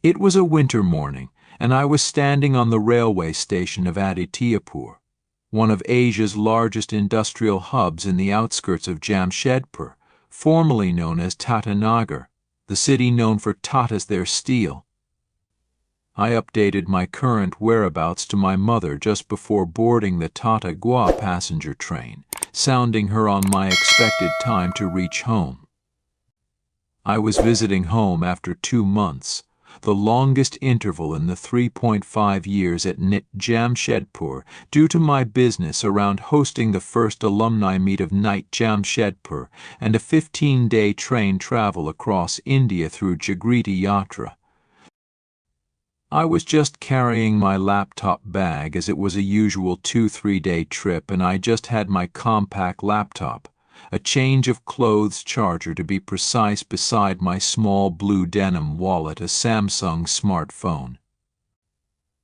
It was a winter morning, and I was standing on the railway station of Adityapur, one of Asia's largest industrial hubs in the outskirts of Jamshedpur, formerly known as Tata Nagar, the city known for Tatas their steel. I updated my current whereabouts to my mother just before boarding the Tata Gua passenger train, sounding her on my expected time to reach home. I was visiting home after 2 months, the longest interval in the 3.5 years at NIT Jamshedpur, due to my business around hosting the first alumni meet of NIT Jamshedpur and a 15-day train travel across India through Jagriti Yatra. I was just carrying my laptop bag as it was a usual 2-3 day trip, and I just had my compact laptop, a change of clothes charger to be precise, beside my small blue denim wallet, a Samsung smartphone.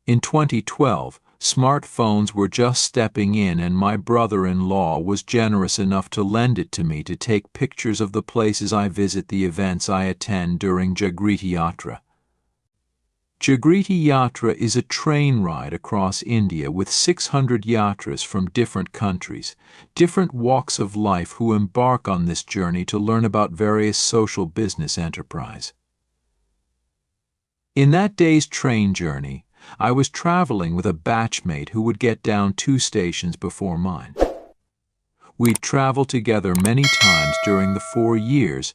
In 2012, smartphones were just stepping in, and my brother-in-law was generous enough to lend it to me to take pictures of the places I visit, the events I attend during Jagriti Yatra. Jagriti Yatra is a train ride across India with 600 yatras from different countries, different walks of life, who embark on this journey to learn about various social business enterprise. In that day's train journey, I was traveling with a batchmate who would get down 2 stations before mine. We'd traveled together many times during the 4 years,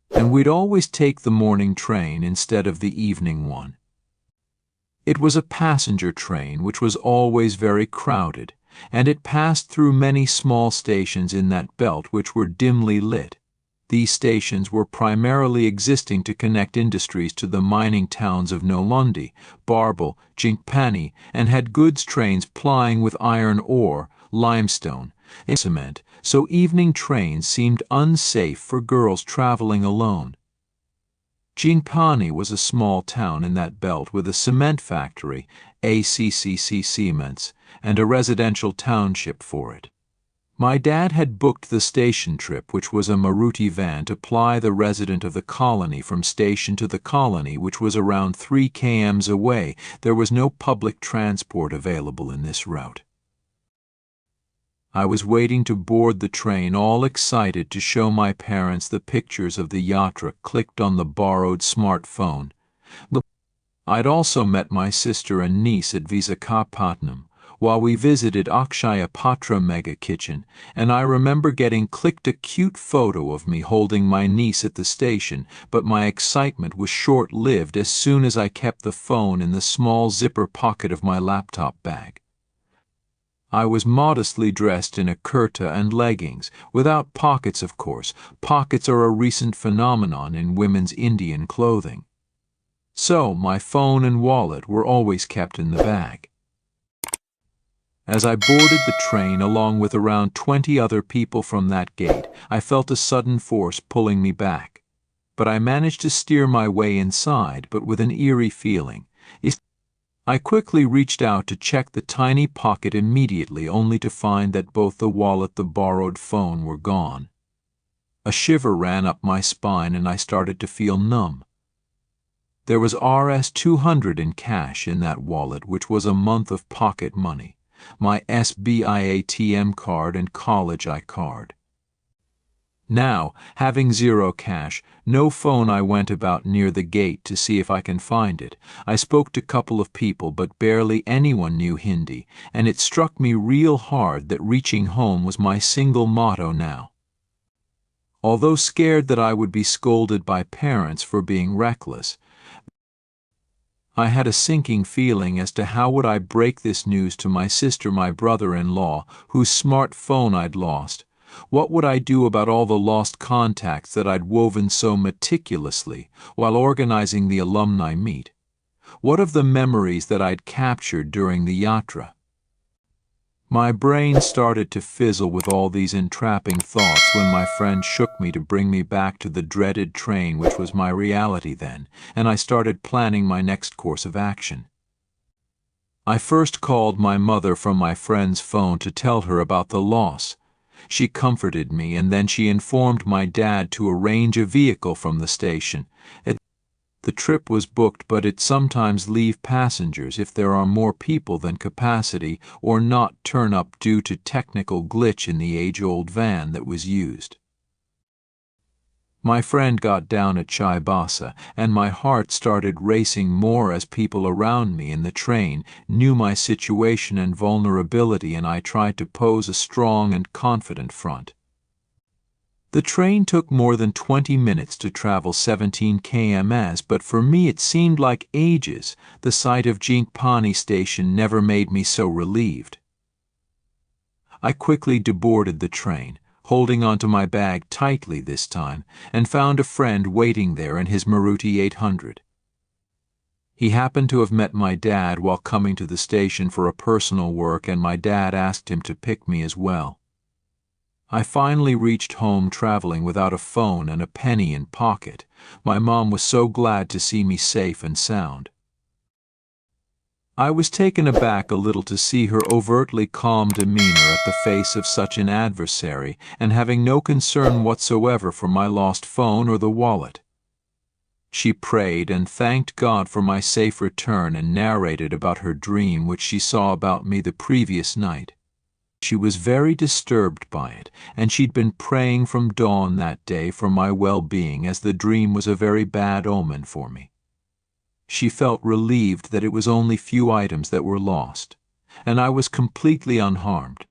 and we'd always take the morning train instead of the evening one. It was a passenger train which was always very crowded, and it passed through many small stations in that belt which were dimly lit. These stations were primarily existing to connect industries to the mining towns of Nolundi, Barbel, Jinkpani, and had goods trains plying with iron ore, limestone, and cement, so evening trains seemed unsafe for girls traveling alone. Jinkpani was a small town in that belt with a cement factory, ACCC Cements, and a residential township for it. My dad had booked the station trip, which was a Maruti van, to ply the resident of the colony from station to the colony, which was around 3 km away. There was no public transport available in this route. I was waiting to board the train, all excited to show my parents the pictures of the yatra, clicked on the borrowed smartphone. I'd also met my sister and niece at Visakhapatnam, while we visited Akshaya Patra Mega Kitchen, and I remember getting clicked a cute photo of me holding my niece at the station, but my excitement was short-lived as soon as I kept the phone in the small zipper pocket of my laptop bag. I was modestly dressed in a kurta and leggings, without pockets, of course. Pockets are a recent phenomenon in women's Indian clothing. So my phone and wallet were always kept in the bag. As I boarded the train along with around 20 other people from that gate, I felt a sudden force pulling me back. But I managed to steer my way inside, but with an eerie feeling. I quickly reached out to check the tiny pocket immediately, only to find that both the wallet and the borrowed phone were gone. A shiver ran up my spine and I started to feel numb. There was Rs 200 in cash in that wallet, which was a month of pocket money, my SBI ATM card and college card. Now, having zero cash, no phone, I went about near the gate to see if I can find it. I spoke to a couple of people, but barely anyone knew Hindi, and it struck me real hard that reaching home was my single motto now. Although scared that I would be scolded by parents for being reckless, I had a sinking feeling as to how would I break this news to my sister, my brother-in-law, whose smartphone I'd lost. What would I do about all the lost contacts that I'd woven so meticulously while organizing the alumni meet? What of the memories that I'd captured during the yatra? My brain started to fizzle with all these entrapping thoughts when my friend shook me to bring me back to the dreaded train, which was my reality then, and I started planning my next course of action. I first called my mother from my friend's phone to tell her about the loss. She comforted me, and then she informed my dad to arrange a vehicle from the station. At The trip was booked, but it sometimes leaves passengers if there are more people than capacity or not turn up due to technical glitch in the age-old van that was used. My friend got down at Chaibasa, and my heart started racing more as people around me in the train knew my situation and vulnerability, and I tried to pose a strong and confident front. The train took more than 20 minutes to travel 17 km, but for me it seemed like ages. The sight of Jinkpani station never made me so relieved. I quickly deboarded the train, holding onto my bag tightly this time, and found a friend waiting there in his Maruti 800. He happened to have met my dad while coming to the station for a personal work, and my dad asked him to pick me as well. I finally reached home traveling without a phone and a penny in pocket. My mom was so glad to see me safe and sound. I was taken aback a little to see her overtly calm demeanor at the face of such an adversary and having no concern whatsoever for my lost phone or the wallet. She prayed and thanked God for my safe return and narrated about her dream which she saw about me the previous night. She was very disturbed by it, and she'd been praying from dawn that day for my well-being, as the dream was a very bad omen for me. She felt relieved that it was only few items that were lost, and I was completely unharmed.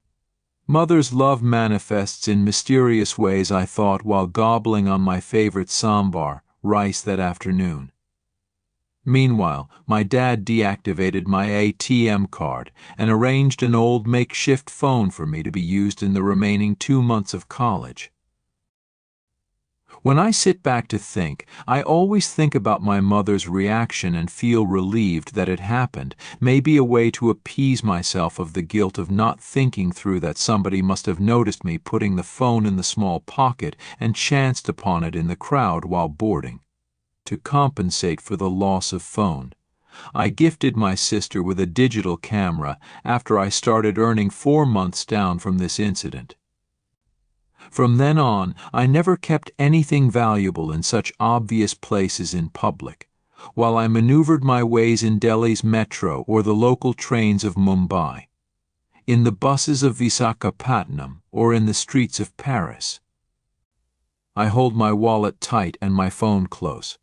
Mother's love manifests in mysterious ways, I thought, while gobbling on my favorite sambar rice that afternoon. Meanwhile, my dad deactivated my ATM card and arranged an old makeshift phone for me to be used in the remaining 2 months of college. When I sit back to think, I always think about my mother's reaction and feel relieved that it happened, maybe a way to appease myself of the guilt of not thinking through that somebody must have noticed me putting the phone in the small pocket and chanced upon it in the crowd while boarding. To compensate for the loss of phone, I gifted my sister with a digital camera after I started earning 4 months down from this incident. From then on, I never kept anything valuable in such obvious places in public, while I maneuvered my ways in Delhi's metro or the local trains of Mumbai, in the buses of Visakhapatnam, or in the streets of Paris. I hold my wallet tight and my phone close,